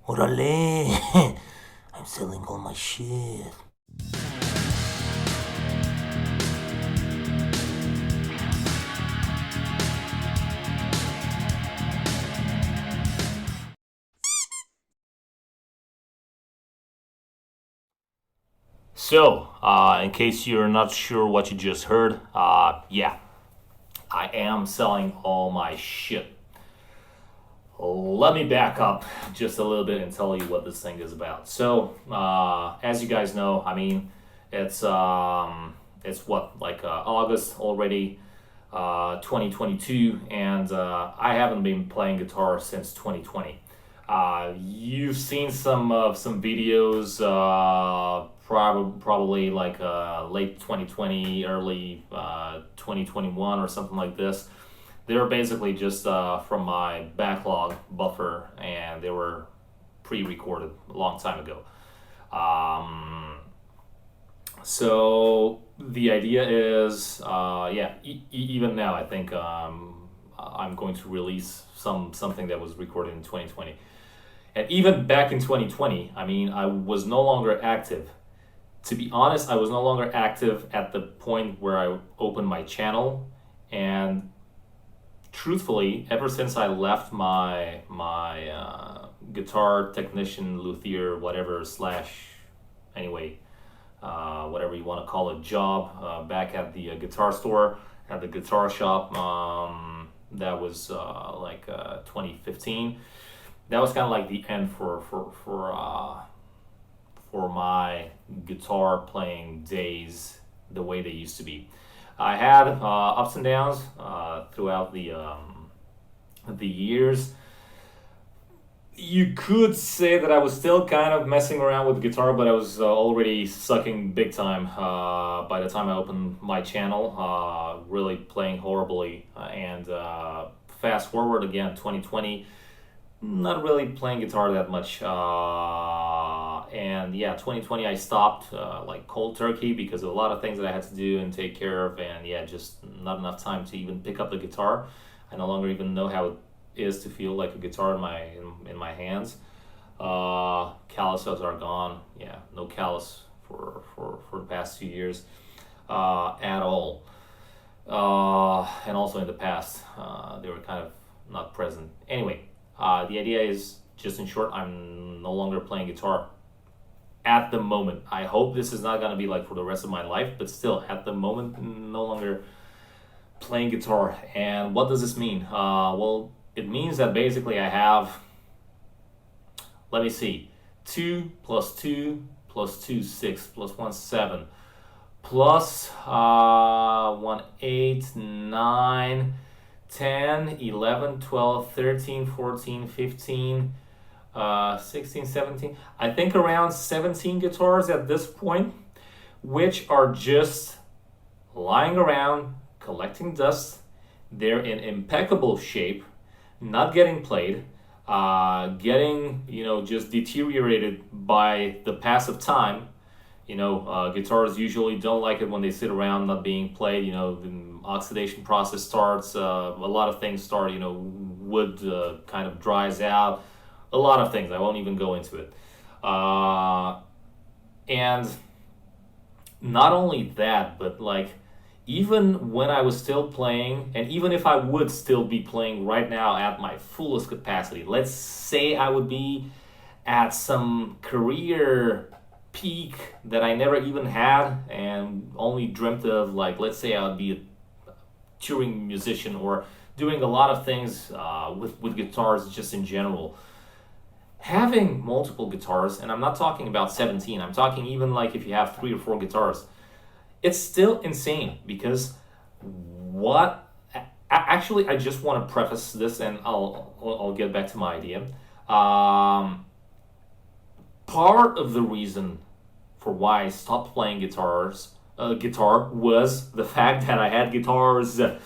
Orale! I'm selling all my shit. So, in case you're not sure what you just heard, yeah, I am selling all my shit. Let me back up just a little bit and tell you what this thing is about. So, as you guys know, I mean, it's what, like August already, 2022, and I haven't been playing guitar since 2020. You've seen some videos, probably like late 2020, early 2021, or something like this. They were basically just from my backlog buffer, and they were pre-recorded a long time ago. So the idea is, even now, I think I'm going to release something that was recorded in 2020. And even back in 2020, I mean, I was no longer active. To be honest, I was no longer active at the point where I opened my channel. And truthfully, ever since I left my guitar technician, luthier, whatever, whatever you want to call it, job back at the guitar store, at the guitar shop, that was 2015. That was kind of like the end for my guitar playing days the way they used to be. I had ups and downs throughout the years. You could say that I was still kind of messing around with guitar, but I was already sucking big time by the time I opened my channel, really playing horribly. And fast forward again, 2020, not really playing guitar that much. And yeah, 2020 I stopped like cold turkey because of a lot of things that I had to do and take care of, and yeah, just not enough time to even pick up the guitar. I no longer even know how it is to feel like a guitar in my hands. Calluses are gone. Yeah, no callus for the past 2 years at all. And also in the past, they were kind of not present. Anyway, the idea is, just in short, I'm no longer playing guitar at the moment. I hope this is not going to be like for the rest of my life, but still, at the moment, no longer playing guitar. And what does this mean? Well, it means that basically I have, let me see, 2 plus 2 plus 2, 6, plus 1, 7, plus 1, 8, 9, 10, 11, 12, 13, 14, 15, 16, 17. I think around 17 guitars at this point, which are just lying around, collecting dust. They're in impeccable shape, not getting played, getting, just deteriorated by the pass of time. Guitars usually don't like it when they sit around not being played. The oxidation process starts, a lot of things start, wood kind of dries out, a lot of things. I won't even go into it. And not only that, but like, even when I was still playing, and even if I would still be playing right now at my fullest capacity, let's say I would be at some career peak that I never even had and only dreamt of, like, let's say I would be a touring musician or doing a lot of things with guitars just in general. Having multiple guitars, and I'm not talking about 17, I'm talking even like if you have 3 or 4 guitars, it's still insane because actually, I just want to preface this, and I'll get back to my idea. Part of the reason for why I stopped playing guitar was the fact that I had guitars, the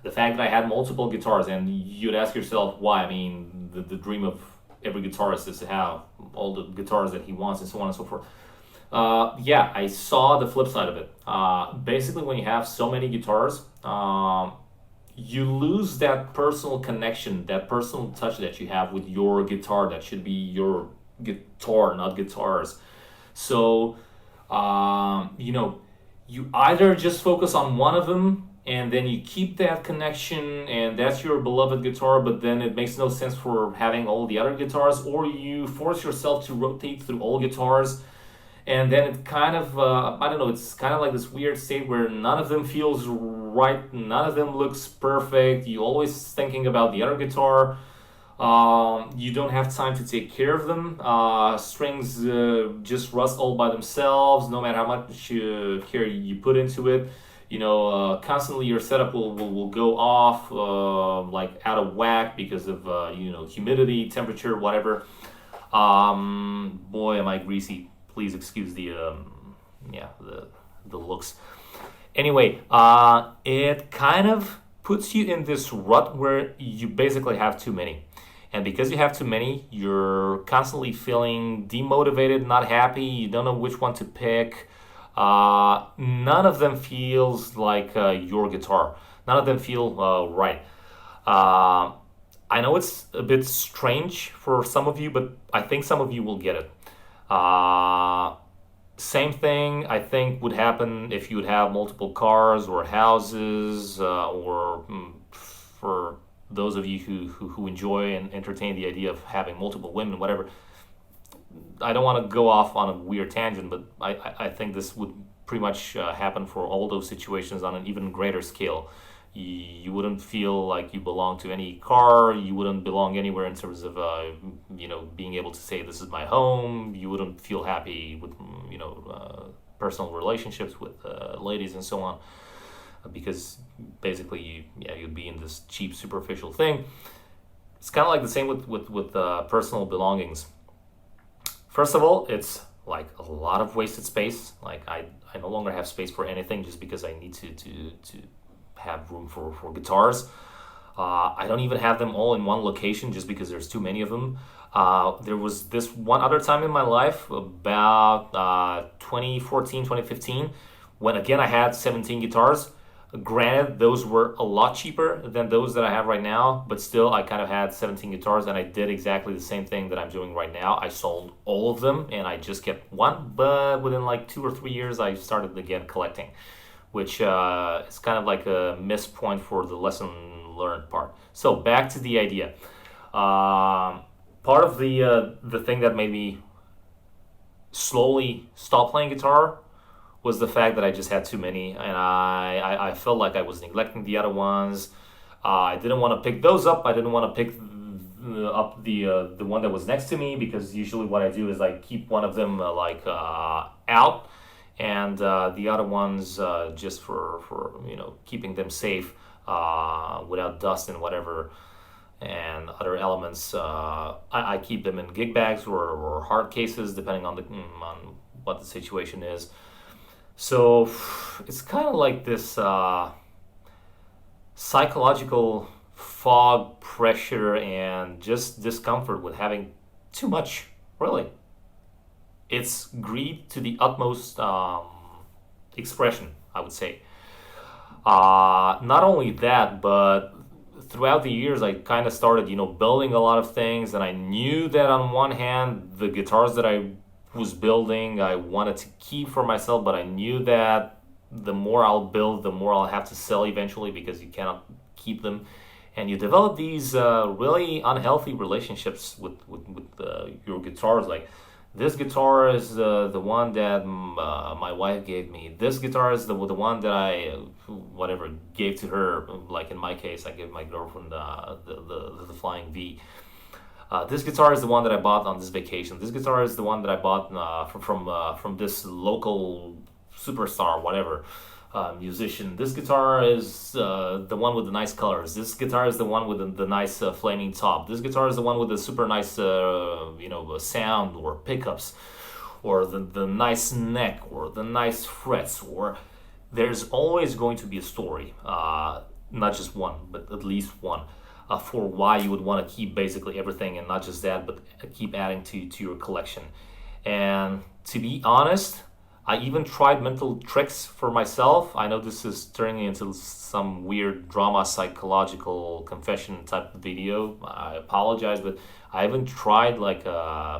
fact that I had multiple guitars, and you'd ask yourself why. I mean, the dream of every guitarist is to have all the guitars that he wants and so on and so forth. I saw the flip side of it. Basically, when you have so many guitars, you lose that personal connection, that personal touch that you have with your guitar that should be your guitar, not guitars. So, you either just focus on one of them and then you keep that connection and that's your beloved guitar, but then it makes no sense for having all the other guitars, or you force yourself to rotate through all guitars, and then it kind of, I don't know, it's kind of like this weird state where none of them feels right, none of them looks perfect, you always thinking about the other guitar. You don't have time to take care of them. Strings just rust all by themselves, no matter how much care you put into it. Constantly your setup will go off, like out of whack because of humidity, temperature, whatever. Boy, am I greasy. Please excuse the looks. Anyway, it kind of puts you in this rut where you basically have too many. And because you have too many, you're constantly feeling demotivated, not happy, you don't know which one to pick. None of them feels like your guitar. None of them feel right. I know it's a bit strange for some of you, but I think some of you will get it. Same thing I think would happen if you would have multiple cars or houses, or for those of you who enjoy and entertain the idea of having multiple women, whatever. I don't want to go off on a weird tangent, but I think this would pretty much happen for all those situations on an even greater scale. You wouldn't feel like you belong to any car. You wouldn't belong anywhere in terms of being able to say this is my home. You wouldn't feel happy with personal relationships with ladies and so on, because basically you'd be in this cheap superficial thing. It's kind of like the same with personal belongings. First of all, it's like a lot of wasted space. Like I no longer have space for anything just because I need to have room for guitars. I don't even have them all in one location just because there's too many of them. There was this one other time in my life, about 2014, 2015, when again I had 17 guitars. Granted, those were a lot cheaper than those that I have right now, but still I kind of had 17 guitars and I did exactly the same thing that I'm doing right now. I sold all of them and I just kept one, but within like 2 or 3 years I started again collecting, which is kind of like a miss point for the lesson learned part. So back to the idea. Part of the thing that made me slowly stop playing guitar was the fact that I just had too many, and I felt like I was neglecting the other ones. I didn't want to pick those up. I didn't want to pick up the one that was next to me, because usually what I do is I keep one of them out, and the other ones just for keeping them safe without dust and whatever and other elements. I keep them in gig bags or hard cases depending on on what the situation is. So it's kind of like this psychological fog, pressure, and just discomfort with having too much, really. It's greed to the utmost expression, I would say. Not only that, but throughout the years, I kind of started, building a lot of things, and I knew that on one hand, the guitars that I was building, I wanted to keep for myself, but I knew that the more I'll build, the more I'll have to sell eventually, because you cannot keep them. And you develop these really unhealthy relationships with your guitars. Like, this guitar is the one that my wife gave me. This guitar is the one that I gave to her. Like in my case, I gave my girlfriend the Flying V. This guitar is the one that I bought on this vacation. This guitar is the one that I bought from this local superstar, whatever, musician. This guitar is the one with the nice colors. This guitar is the one with the nice flaming top. This guitar is the one with the super nice sound or pickups, or the nice neck, or the nice frets. Or there's always going to be a story, not just one, but at least one. For why you would want to keep basically everything, and not just that, but keep adding to your collection. And to be honest, I even tried mental tricks for myself. I know this is turning into some weird drama psychological confession type of video. I apologize, but I even tried like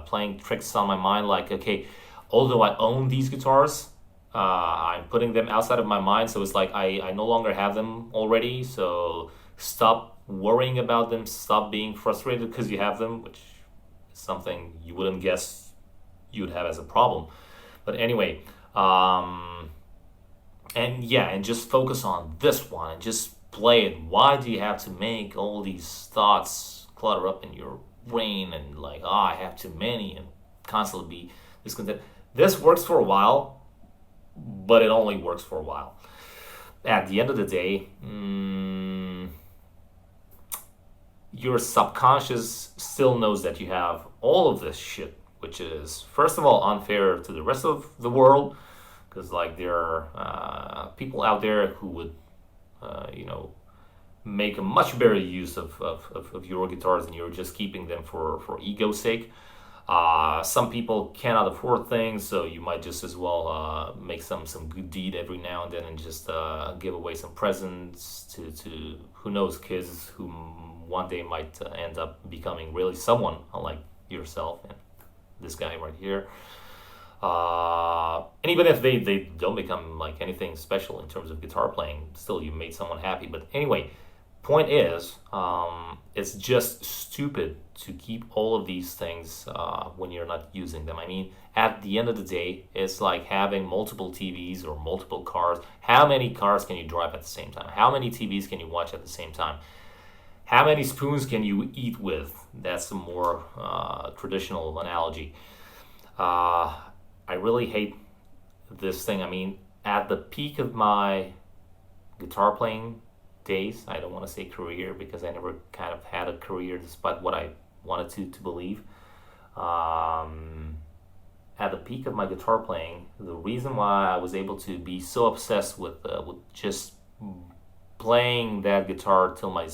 playing tricks on my mind. Like, okay, although I own these guitars, I'm putting them outside of my mind. So it's like I no longer have them already. So stop worrying about them. Stop being frustrated because you have them, which is something you wouldn't guess you'd have as a problem. But anyway, and just focus on this one and just play it. Why do you have to make all these thoughts clutter up in your brain and like, oh, I have too many and constantly be discontent? This works for a while, but it only works for a while. At the end of the day, your subconscious still knows that you have all of this shit, which is, first of all, unfair to the rest of the world, because like there are people out there who would, make a much better use of your guitars, and you're just keeping them for ego's sake. Some people cannot afford things, so you might just as well make some good deed every now and then and just give away some presents to who knows, kids who one day might end up becoming really someone like yourself and this guy right here. And even if they don't become like anything special in terms of guitar playing, still you made someone happy. But anyway, point is, it's just stupid to keep all of these things when you're not using them. I mean, at the end of the day, it's like having multiple TVs or multiple cars. How many cars can you drive at the same time? How many TVs can you watch at the same time? How many spoons can you eat with? That's a more traditional analogy. I really hate this thing. I mean, at the peak of my guitar playing days, I don't want to say career because I never kind of had a career despite what I wanted to believe. At the peak of my guitar playing, the reason why I was able to be so obsessed with just playing that guitar till my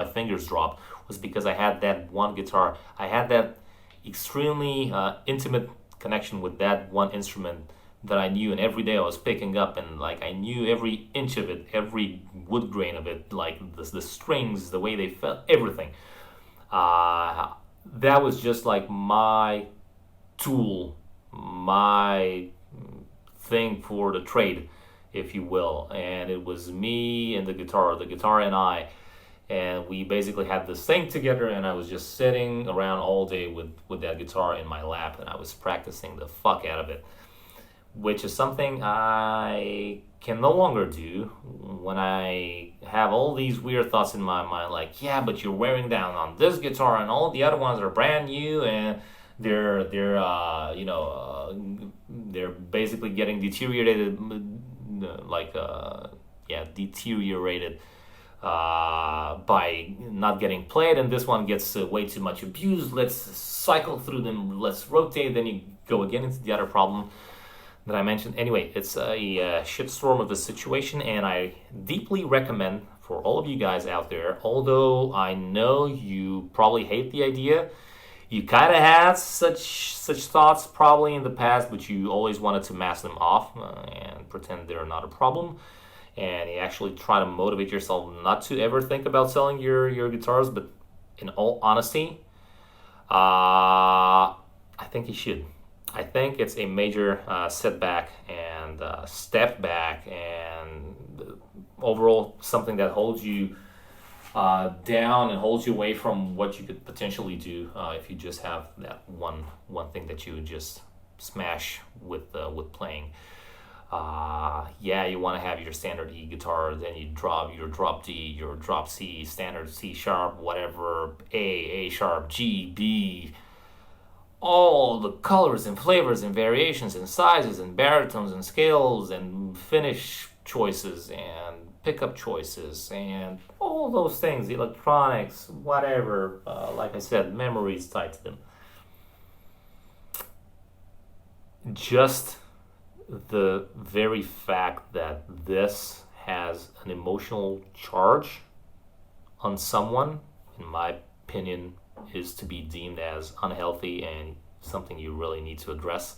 fingers dropped was because I had that one guitar. I had that extremely intimate connection with that one instrument that I knew, and every day I was picking up, and like I knew every inch of it, every wood grain of it, like the strings, the way they felt, everything. That was just like my tool, my thing for the trade, if you will. And it was me and the guitar and I. And we basically had this thing together, and I was just sitting around all day with that guitar in my lap, and I was practicing the fuck out of it, which is something I can no longer do when I have all these weird thoughts in my mind, like, yeah, but you're wearing down on this guitar, and all the other ones are brand new, and they're basically getting deteriorated, deteriorated by not getting played, and this one gets way too much abused. Let's cycle through them, let's rotate, then you go again into the other problem that I mentioned. Anyway, it's a shitstorm of a situation, and I deeply recommend for all of you guys out there, although I know you probably hate the idea, you kind of had such thoughts probably in the past, but you always wanted to mask them off and pretend they're not a problem. And you actually try to motivate yourself not to ever think about selling your guitars. But in all honesty, I think you should. I think it's a major setback and step back, and overall something that holds you down and holds you away from what you could potentially do if you just have that one thing that you would just smash with playing. You want to have your standard E guitar, then you drop your drop D, your drop C, standard C sharp, whatever, A sharp, G, B, all the colors and flavors and variations and sizes and baritones and scales and finish choices and pickup choices and all those things, electronics, whatever, like I said, memories tied to them. Just the very fact that this has an emotional charge on someone, in my opinion, is to be deemed as unhealthy and something you really need to address.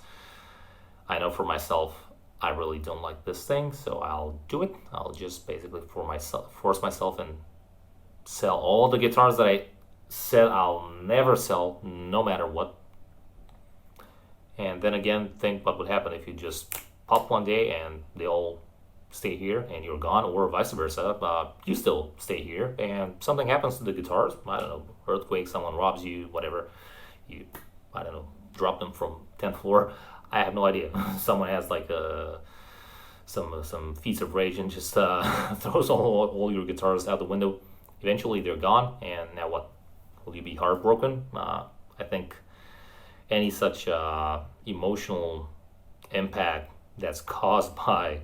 I know for myself, I really don't like this thing, so I'll do it. I'll just basically force myself and sell all the guitars that I said I'll never sell, no matter what. And then again, think what would happen if you just pop one day and they all stay here and you're gone, or vice versa. You still stay here and something happens to the guitars. I don't know, earthquake, someone robs you, whatever. You, I don't know, drop them from 10th floor. I have no idea. Someone has like some feats of rage and just throws all your guitars out the window. Eventually they're gone, and now what? Will you be heartbroken? I think any such emotional impact that's caused by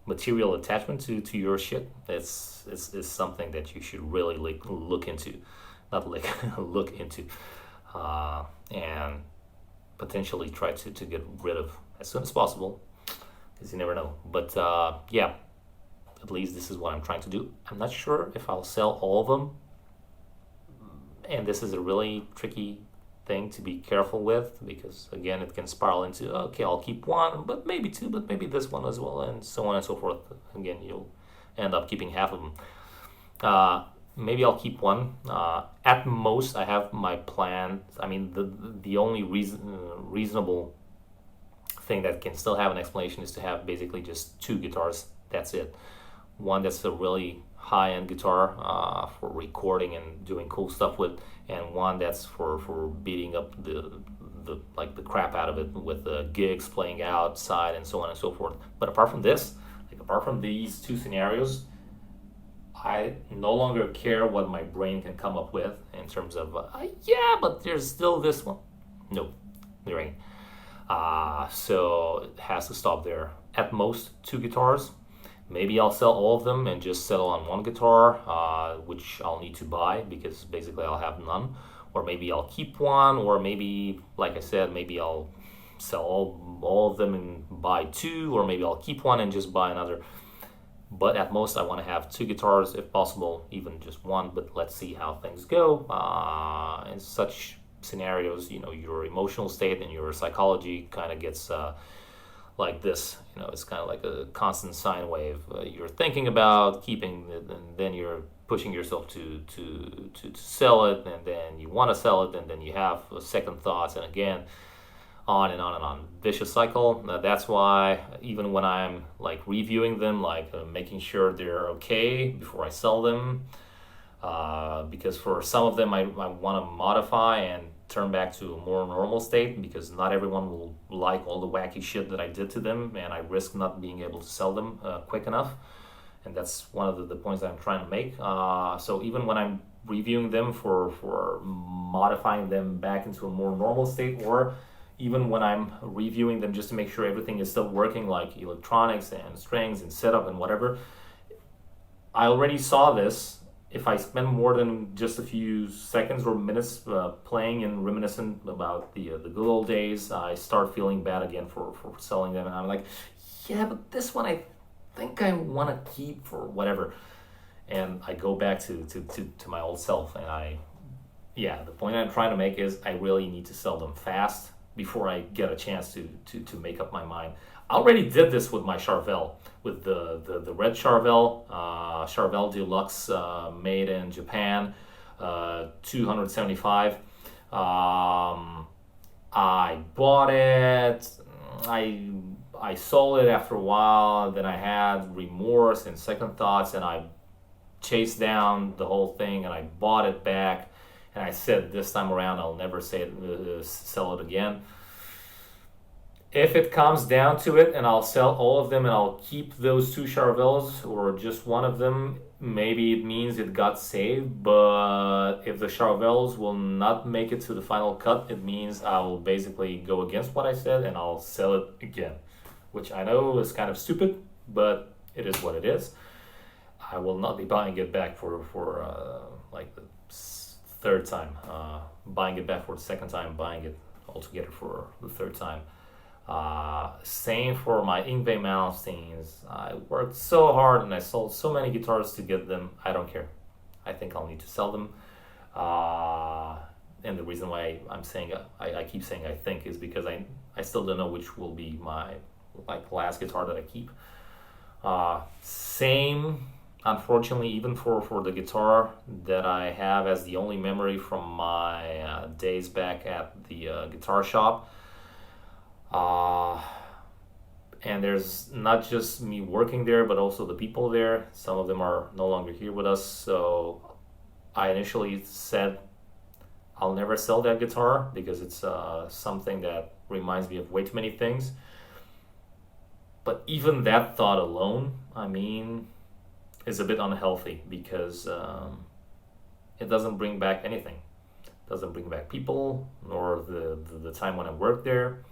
material attachment to your shit, it's something that you should really look into, not like look into, and potentially try to get rid of as soon as possible, because you never know. But yeah, at least this is what I'm trying to do. I'm not sure if I'll sell all of them, and this is a really tricky thing to be careful with, because again, it can spiral into, okay, I'll keep one, but maybe two, but maybe this one as well, and so on and so forth. Again, you'll end up keeping half of them. Maybe I'll keep one. At most, I have my plan. I mean, the only reasonable thing that can still have an explanation is to have basically just two guitars. That's it. One that's a really high-end guitar for recording and doing cool stuff with, and one that's for beating up the crap out of it with the gigs, playing outside, and so on and so forth. But apart from this, like apart from these two scenarios, I no longer care what my brain can come up with in terms of yeah, but there's still this one. No, there ain't. So it has to stop there. At most, two guitars. Maybe I'll sell all of them and just settle on one guitar, which I'll need to buy because basically I'll have none. Or maybe I'll keep one, or maybe, like I said, maybe I'll sell all of them and buy two, or maybe I'll keep one and just buy another. But at most I want to have two guitars, if possible, even just one, but let's see how things go. In such scenarios, you know, your emotional state and your psychology kind of gets like this, you know, it's kind of like a constant sine wave. You're thinking about keeping it, and then you're pushing yourself to sell it, and then you want to sell it, and then you have second thoughts, and again, on and on and on. Vicious cycle. That's why even when I'm like reviewing them, like making sure they're okay before I sell them, because for some of them I want to modify and turn back to a more normal state, because not everyone will like all the wacky shit that I did to them, and I risk not being able to sell them quick enough. And that's one of the points that I'm trying to make. So even when I'm reviewing them for modifying them back into a more normal state, or even when I'm reviewing them just to make sure everything is still working, like electronics and strings and setup and whatever, I already saw this. If I spend more than just a few seconds or minutes playing and reminiscing about the good old days, I start feeling bad again for selling them. And I'm like, yeah, but this one I think I want to keep for whatever. And I go back to my old self. And the point I'm trying to make is I really need to sell them fast before I get a chance to make up my mind. I already did this with my Charvel, with the red Charvel, Charvel Deluxe, made in Japan, 275. I bought it. I sold it after a while. Then I had remorse and second thoughts, and I chased down the whole thing, and I bought it back. And I said this time around I'll never sell it again. If it comes down to it and I'll sell all of them and I'll keep those two Charvels or just one of them, maybe it means it got saved. But if the Charvels will not make it to the final cut, it means I will basically go against what I said and I'll sell it again, which I know is kind of stupid, but it is what it is. I will not be buying it back for like the third time, buying it back for the second time, buying it altogether for the third time. Same for my Yngwie Malmsteens. I worked so hard and I sold so many guitars to get them. I don't care. I think I'll need to sell them. and the reason why I'm saying I keep saying I think is because I still don't know which will be my like last guitar that I keep. Same, unfortunately, even for the guitar that I have as the only memory from my days back at the guitar shop. And there's not just me working there, but also the people there. Some of them are no longer here with us. So I initially said I'll never sell that guitar because it's something that reminds me of way too many things. But even that thought alone, I mean, is a bit unhealthy because it doesn't bring back anything. It doesn't bring back people, nor the time when I worked there.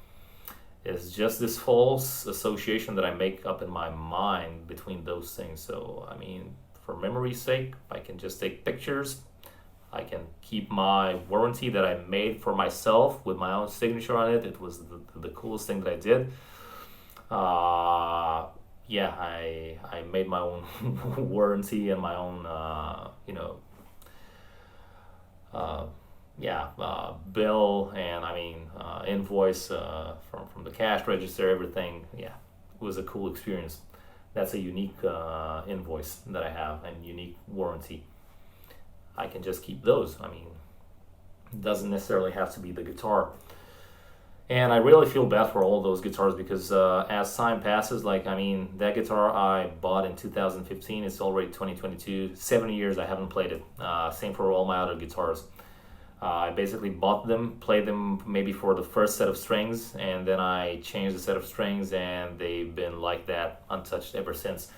It's just this false association that I make up in my mind between those things. So, I mean, for memory's sake, I can just take pictures. I can keep my warranty that I made for myself with my own signature on it. It was the coolest thing that I did. Yeah, I made my own warranty and my own, bill, and I mean invoice from the cash register, everything. Yeah, it was a cool experience. That's a unique invoice that I have and unique warranty. I can just keep those. I mean, it doesn't necessarily have to be the guitar. And I really feel bad for all those guitars because as time passes, like, I mean, that guitar I bought in 2015, it's already 2022, 7 years I haven't played it. Same for all my other guitars. I basically bought them, played them maybe for the first set of strings, and then I changed the set of strings, and they've been like that, untouched ever since,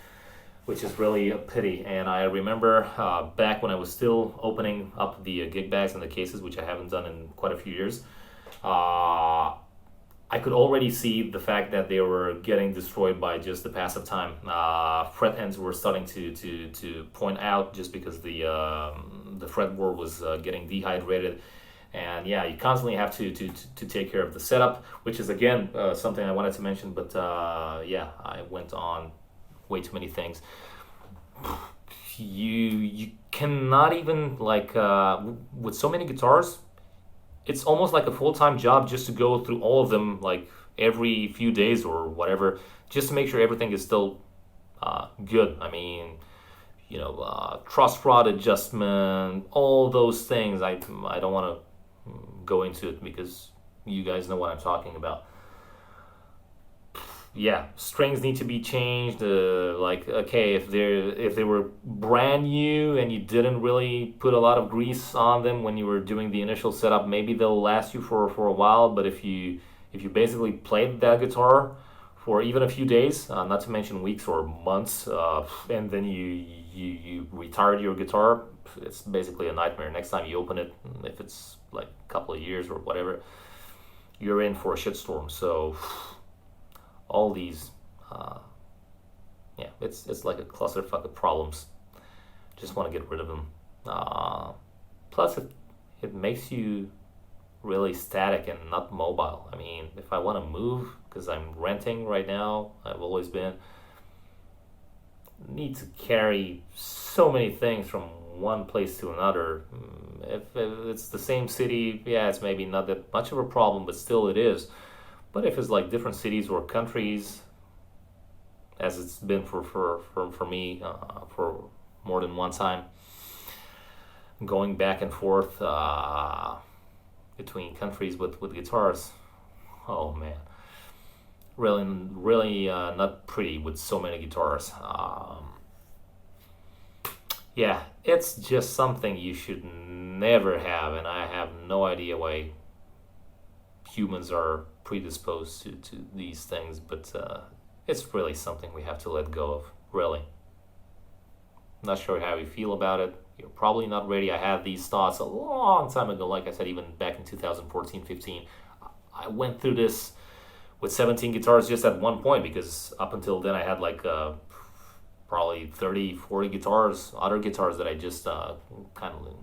which is really a pity. And I remember back when I was still opening up the gig bags and the cases, which I haven't done in quite a few years, I could already see the fact that they were getting destroyed by just the pass of time. Fret ends were starting to point out just because the fretboard was getting dehydrated, and yeah, you constantly have to take care of the setup, which is again something I wanted to mention. But yeah, I went on way too many things. You cannot even like with so many guitars. It's almost like a full-time job just to go through all of them like every few days or whatever, just to make sure everything is still good. I mean, truss rod adjustment, all those things. I don't want to go into it because you guys know what I'm talking about. Yeah, strings need to be changed. Like, okay, if they were brand new and you didn't really put a lot of grease on them when you were doing the initial setup, maybe they'll last you for a while. But if you basically played that guitar for even a few days, not to mention weeks or months, and then you retired your guitar, it's basically a nightmare. Next time you open it, if it's like a couple of years or whatever, you're in for a shitstorm. So all these, it's like a clusterfuck of problems. Just want to get rid of them. Plus, it makes you really static and not mobile. I mean, if I want to move, because I'm renting right now, I've always been, need to carry so many things from one place to another. If it's the same city, yeah, it's maybe not that much of a problem, but still it is. But if it's like different cities or countries, as it's been for me for more than one time, going back and forth between countries with guitars, oh man, really not pretty with so many guitars. Yeah, it's just something you should never have, and I have no idea why humans are predisposed to these things, but it's really something we have to let go of, really. Not sure how you feel about it. You're probably not ready. I had these thoughts a long time ago, like I said, even back in 2014-15. I went through this with 17 guitars just at one point, because up until then I had like probably 30, 40 guitars, other guitars that I just kind of,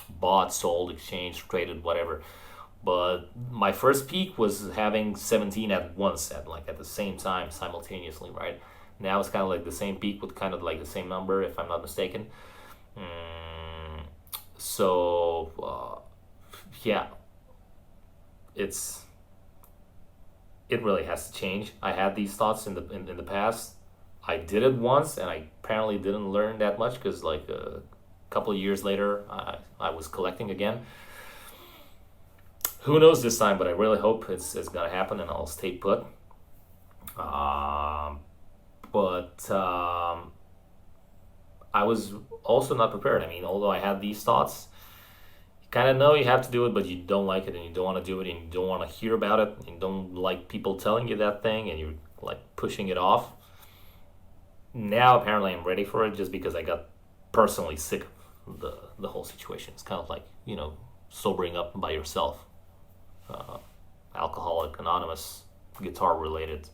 bought, sold, exchanged, traded, whatever. But my first peak was having 17 at once, at the same time, simultaneously, right? Now it's kind of like the same peak with kind of like the same number, if I'm not mistaken. So yeah, it really has to change. I had these thoughts in the past. I did it once, and I apparently didn't learn that much because like a couple of years later, I was collecting again. Who knows this time? But I really hope it's gonna happen, and I'll stay put. But I was also not prepared. I mean, although I had these thoughts, you kind of know you have to do it, but you don't like it, and you don't want to do it, and you don't want to hear about it, and you don't like people telling you that thing, and you're like pushing it off. Now apparently I'm ready for it, just because I got personally sick of the whole situation. It's kind of like, you know, sobering up by yourself. Alcoholic Anonymous, guitar related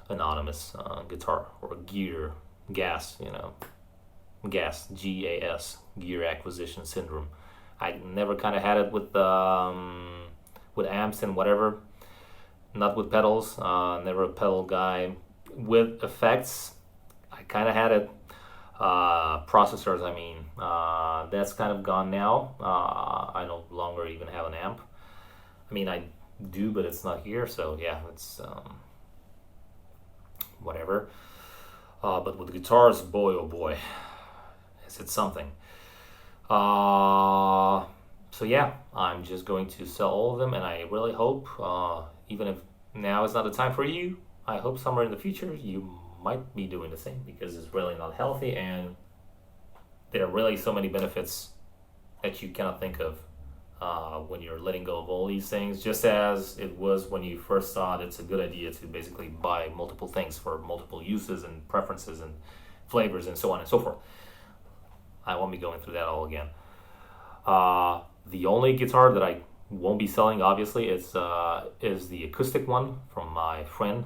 Anonymous, guitar or gear, gas, you know, gas, GAS, gear acquisition syndrome. I never kind of had it with amps and whatever, not with pedals, never a pedal guy. With effects, I kind of had it. Processors, I mean, that's kind of gone now. I no longer even have an amp. I mean, I do, but it's not here, so yeah, it's whatever. But with guitars, boy, oh boy, is it something. So yeah, I'm just going to sell all of them, and I really hope, even if now is not the time for you, I hope somewhere in the future you might be doing the same, because it's really not healthy, and there are really so many benefits that you cannot think of when you're letting go of all these things, just as it was when you first thought it's a good idea to basically buy multiple things for multiple uses and preferences and flavors and so on and so forth. I won't be going through that all again. The only guitar that I won't be selling, obviously, is the acoustic one from my friend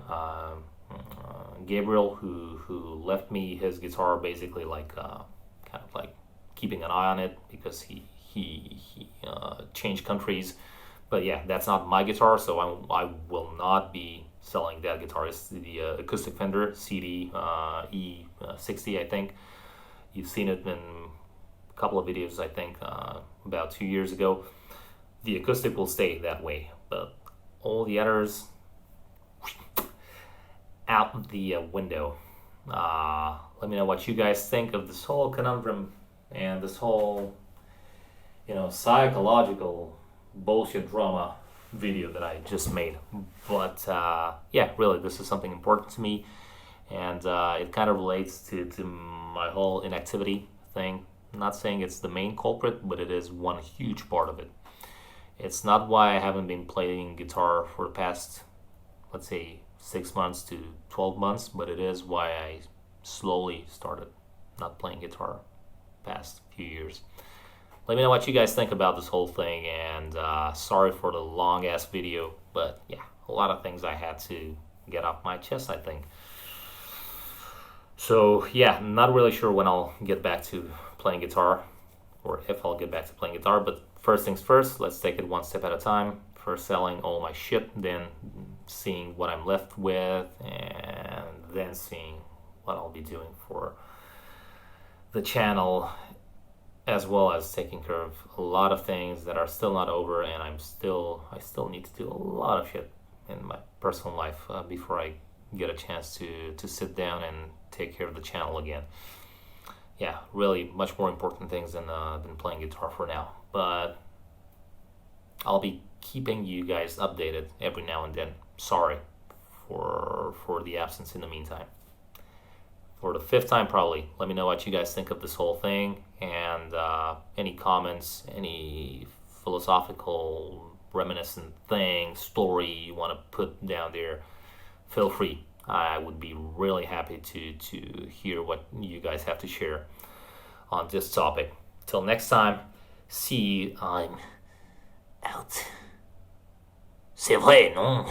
Gabriel, who left me his guitar, basically like kind of like keeping an eye on it, because he changed countries. But yeah, that's not my guitar, so I will not be selling that guitar. It's the acoustic Fender CD E60, I think. You've seen it in a couple of videos, I think, about 2 years ago. The acoustic will stay that way, but all the others out the window. Let me know what you guys think of this whole conundrum and this whole, psychological bullshit drama video that I just made. But yeah, really, this is something important to me, and it kind of relates to my whole inactivity thing. I'm not saying it's the main culprit, but it is one huge part of it. It's not why I haven't been playing guitar for the past, let's say, 6 months to 12 months, but it is why I slowly started not playing guitar past few years. Let me know what you guys think about this whole thing, and sorry for the long ass video, but yeah, a lot of things I had to get off my chest, I think. So yeah, not really sure when I'll get back to playing guitar, or if I'll get back to playing guitar, but first things first, let's take it one step at a time. First selling all my shit, then seeing what I'm left with, and then seeing what I'll be doing for the channel, as well as taking care of a lot of things that are still not over, and I still need to do a lot of shit in my personal life before I get a chance to sit down and take care of the channel again. Yeah, really much more important things than playing guitar for now. But I'll be keeping you guys updated every now and then. Sorry for the absence in the meantime. For the 5th time probably, let me know what you guys think of this whole thing, and any comments, any philosophical, reminiscent thing, story you want to put down there, feel free. I would be really happy to hear what you guys have to share on this topic. Till next time, see you. I'm out. C'est vrai, non?